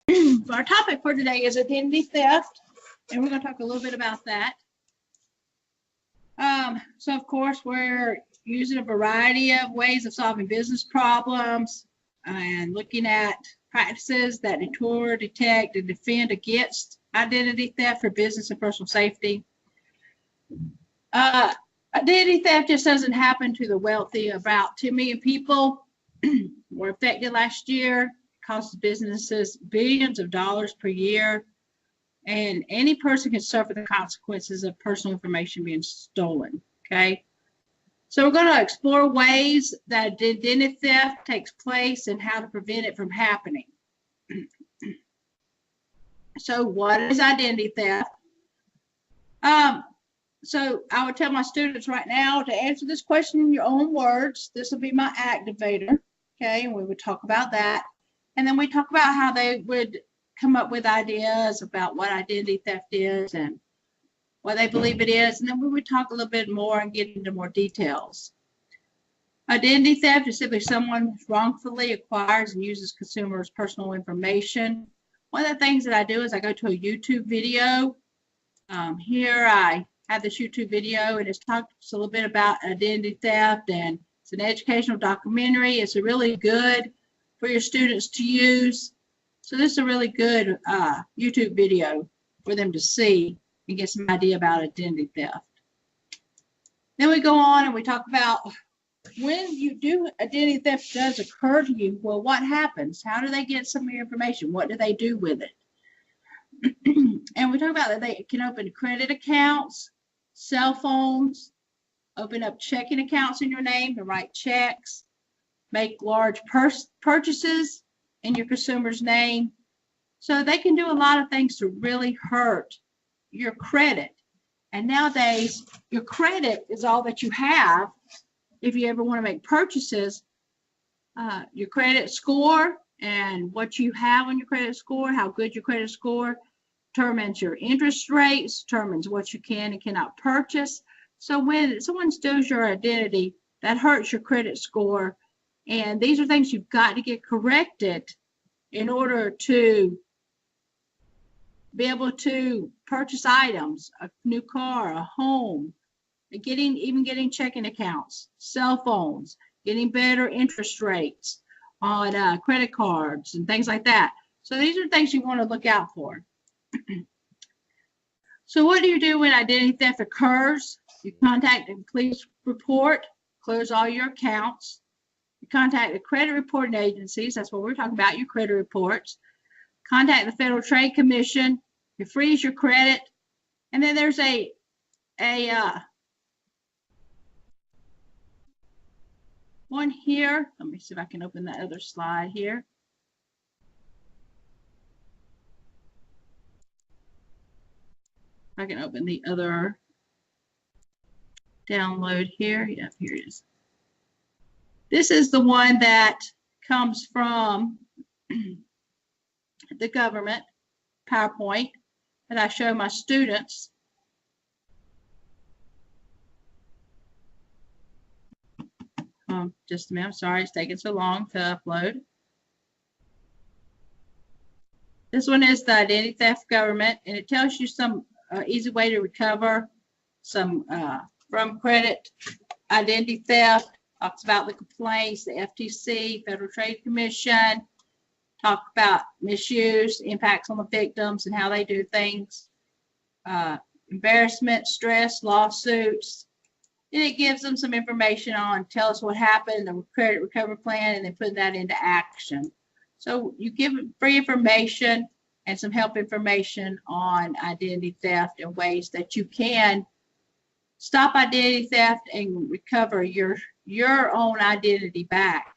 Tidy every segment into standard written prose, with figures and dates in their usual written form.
Our topic for today is identity theft, and we're going to talk a little bit about that. So, of course, we're using a variety of ways of solving business problems and looking at practices that deter, detect, and defend against identity theft for business and personal safety. Identity theft just doesn't happen to the wealthy. About 2 million people were affected last year. It costs businesses billions of dollars per year. And any person can suffer the consequences of personal information being stolen. Okay. So we're going to explore ways that identity theft takes place and how to prevent it from happening. So what is identity theft? So I would tell my students right now to answer this question in your own words. This will be my activator. Okay. And we would talk about that. And then we talk about how they would come up with ideas about what identity theft is and what they believe it is. And then we would talk a little bit more and get into more details. Identity theft is simply someone wrongfully acquires and uses consumers' personal information. One of the things that I do is I go to a YouTube video. Here I have this YouTube video, and it talks a little bit about identity theft, and it's an educational documentary. It's a really good for your students to use. So this is a really good YouTube video for them to see and get some idea about identity theft. Then we go on and we talk about when you do identity theft does occur to you, well, what happens? How do they get some of your information? What do they do with it? And we talk about that they can open credit accounts, cell phones, open up checking accounts in your name to write checks, make large purchases in your consumer's name. So they can do a lot of things to really hurt your credit. And nowadays, your credit is all that you have. If you ever want to make purchases, your credit score and what you have on your credit score, how good your credit score, determines your interest rates, determines what you can and cannot purchase. So when someone steals your identity, that hurts your credit score. And these are things you've got to get corrected in order to be able to purchase items, a new car, a home, even getting checking accounts, cell phones, getting better interest rates on credit cards and things like that. So these are things you want to look out for. So what do you do when identity theft occurs? You contact a police report, close all your accounts. You contact the credit reporting agencies. That's what we're talking about, your credit reports. Contact the Federal Trade Commission. You freeze your credit. And then there's a one here. Let me see if I can open that other slide here. I can open the other download here. Yeah, here it is. This is the one that comes from the government, PowerPoint, that I show my students. Just a minute, I'm sorry, it's taking so long to upload. This one is the Identity Theft Government, and it tells you some easy way to recover some from credit identity theft. Talks about the complaints, the FTC, Federal Trade Commission. Talk about misuse, impacts on the victims and how they do things. Embarrassment, stress, lawsuits. And it gives them some information on, tell us what happened, the credit recovery plan, and then put that into action. So you give free information and some help information on identity theft and ways that you can stop identity theft and recover your own identity back.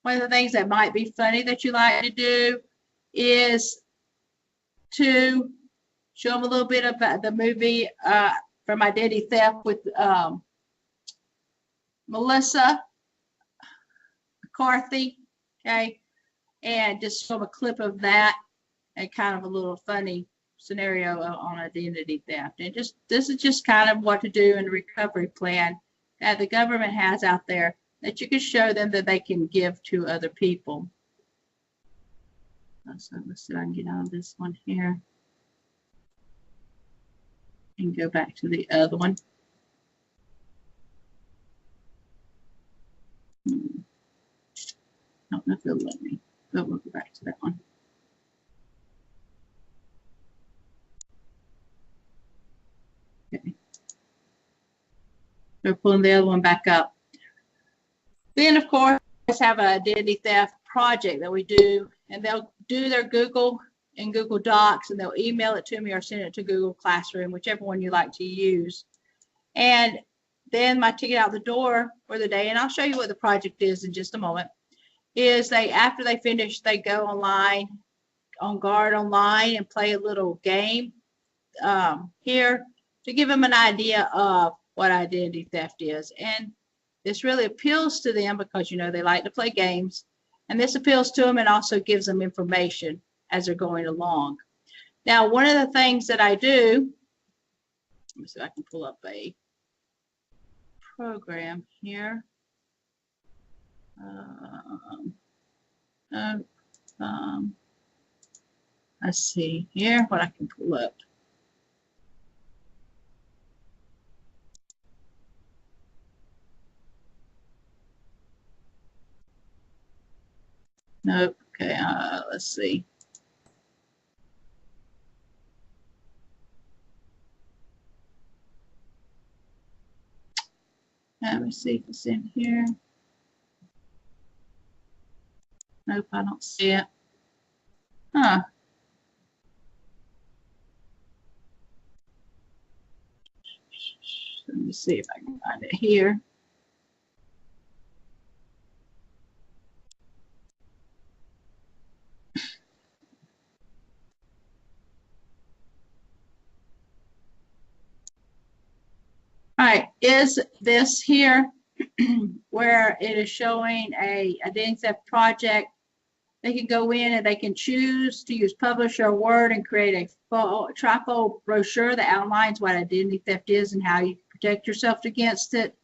One of the things that might be funny that you like to do is to show them a little bit about the movie from Identity Theft with Melissa McCarthy, okay, and just show them a clip of that and kind of a little funny scenario on identity theft. And just this is just kind of what to do in the recovery plan that the government has out there that you can show them that they can give to other people. So let's see if I can get out of this one here and go back to the other one. I don't know if it'll let me, but we'll go back to that one. Okay. We're pulling the other one back up. Then, of course, have an identity theft project that we do, and they'll do their Google in Google Docs, and they'll email it to me or send it to Google Classroom, whichever one you like to use. And then my ticket out the door for the day, and I'll show you what the project is in just a moment, is after they finish, they go online, on Guard Online, and play a little game here to give them an idea of what identity theft is. And this really appeals to them because, they like to play games. And this appeals to them and also gives them information as they're going along. Now, one of the things that I do, let me see if I can pull up a program here. Let's see here what I can pull up. Nope. Okay. Let's see. Let me see if it's in here. Nope, I don't see it. Huh. Let me see if I can find it here. All right, is this here where it is showing a identity theft project? They can go in and they can choose to use Publisher Word and create a trifold brochure that outlines what identity theft is and how you can protect yourself against it.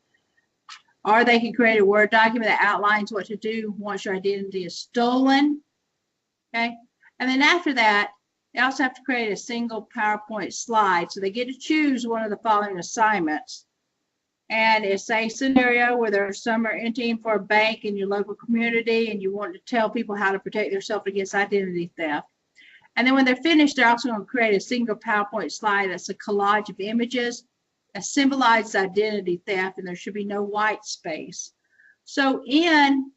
Or they can create a Word document that outlines what to do once your identity is stolen. Okay, and then after that, they also have to create a single PowerPoint slide. So they get to choose one of the following assignments. And it's a scenario where there's some are entering for a bank in your local community and you want to tell people how to protect themselves against identity theft. And then when they're finished, they're also going to create a single PowerPoint slide that's a collage of images that symbolizes identity theft, and there should be no white space. So in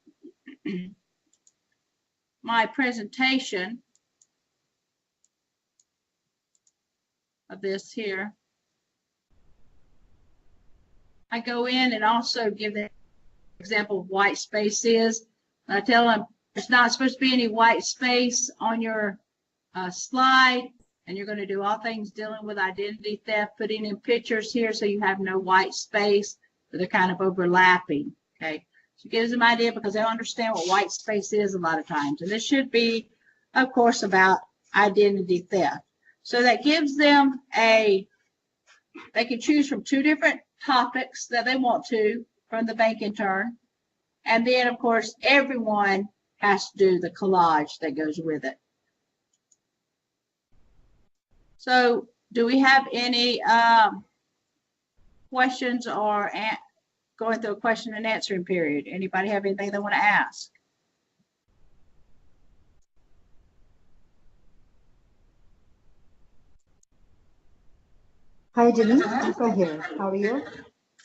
my presentation of this here, I go in and also give the example of white space is. I tell them there's not supposed to be any white space on your slide, and you're going to do all things dealing with identity theft, putting in pictures here so you have no white space, but they're kind of overlapping. Okay, so it gives them an idea because they don't understand what white space is a lot of times. And this should be, of course, about identity theft. So that gives them they can choose from 2 different topics that they want to from the bank intern. And then, of course, everyone has to do the collage that goes with it. So do we have any questions or going through a question and answering period? Anybody have anything they want to ask? Hi, Denise. Nico here. How are you?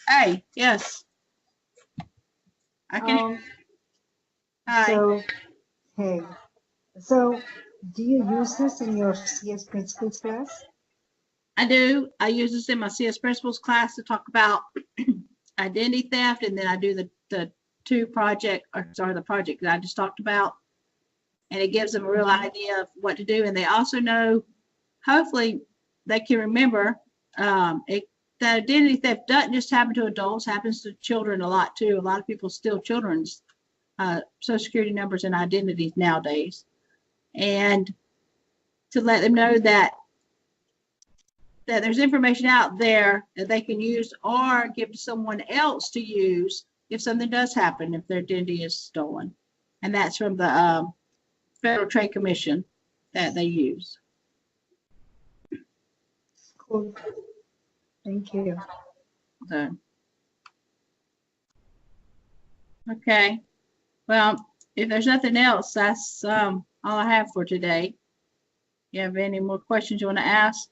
Hey, yes. I can. Hi. So, hey. So, do you use this in your CS Principles class? I do. I use this in my CS Principles class to talk about identity theft, and then I do the project that I just talked about, and it gives them a real idea of what to do, and they also know, hopefully, they can remember that identity theft doesn't just happen to adults, happens to children a lot too. A lot of people steal children's social security numbers and identities nowadays, and to let them know that there's information out there that they can use or give to someone else to use if something does happen, if their identity is stolen. And that's from the Federal Trade Commission. that they use. Cool. Thank you. So, okay. Well, if there's nothing else, that's all I have for today. You have any more questions you want to ask?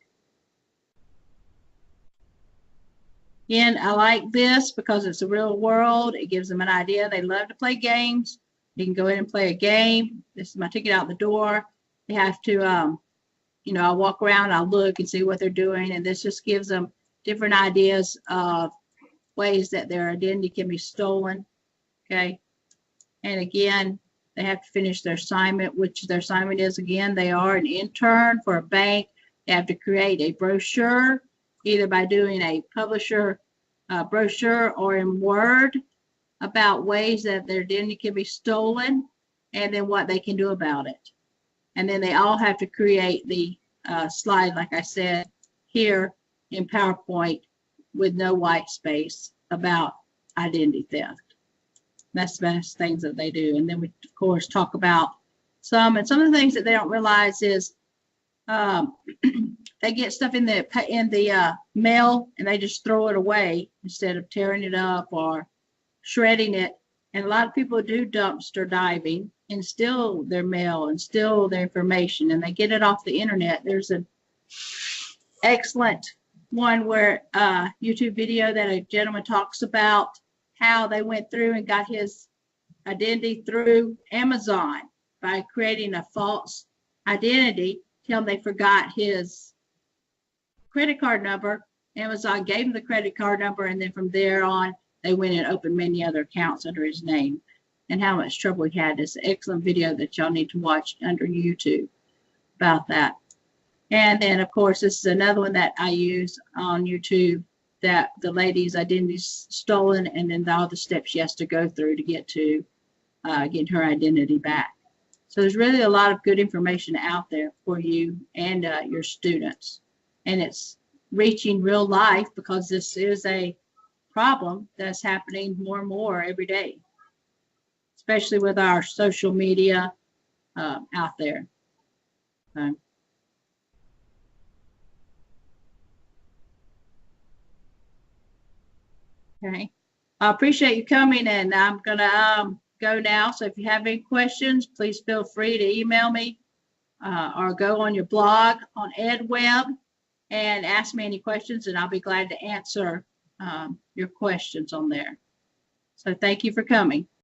Again, I like this because it's a real world. It gives them an idea. They love to play games. You can go in and play a game. This is my ticket out the door. They have to, you know, I'll walk around, I'll look and see what they're doing. And this just gives them different ideas of ways that their identity can be stolen. Okay. And again, they have to finish their assignment, which their assignment is, again, they are an intern for a bank. They have to create a brochure, either by doing a publisher brochure or in Word, about ways that their identity can be stolen and then what they can do about it. And then they all have to create the slide, like I said, here in PowerPoint with no white space about identity theft. That's the best things that they do. And then we, of course, talk about some of the things that they don't realize is they get stuff in the mail and they just throw it away instead of tearing it up or shredding it. And a lot of people do dumpster diving and steal their mail and steal their information, and they get it off the internet. There's an excellent one where YouTube video that a gentleman talks about how they went through and got his identity through Amazon by creating a false identity. Till they forgot his credit card number. Amazon gave him the credit card number, and then from there on, they went and opened many other accounts under his name, and how much trouble he had. It's an excellent video that y'all need to watch under YouTube about that. And then, of course, this is another one that I use on YouTube, that the lady's identity is stolen, and then all the steps she has to go through to get her identity back. So there's really a lot of good information out there for you and your students. And it's reaching real life because this is a problem that's happening more and more every day, especially with our social media out there. Okay. I appreciate you coming, and I'm going to go now. So if you have any questions, please feel free to email me or go on your blog on EdWeb and ask me any questions, and I'll be glad to answer your questions on there. So thank you for coming.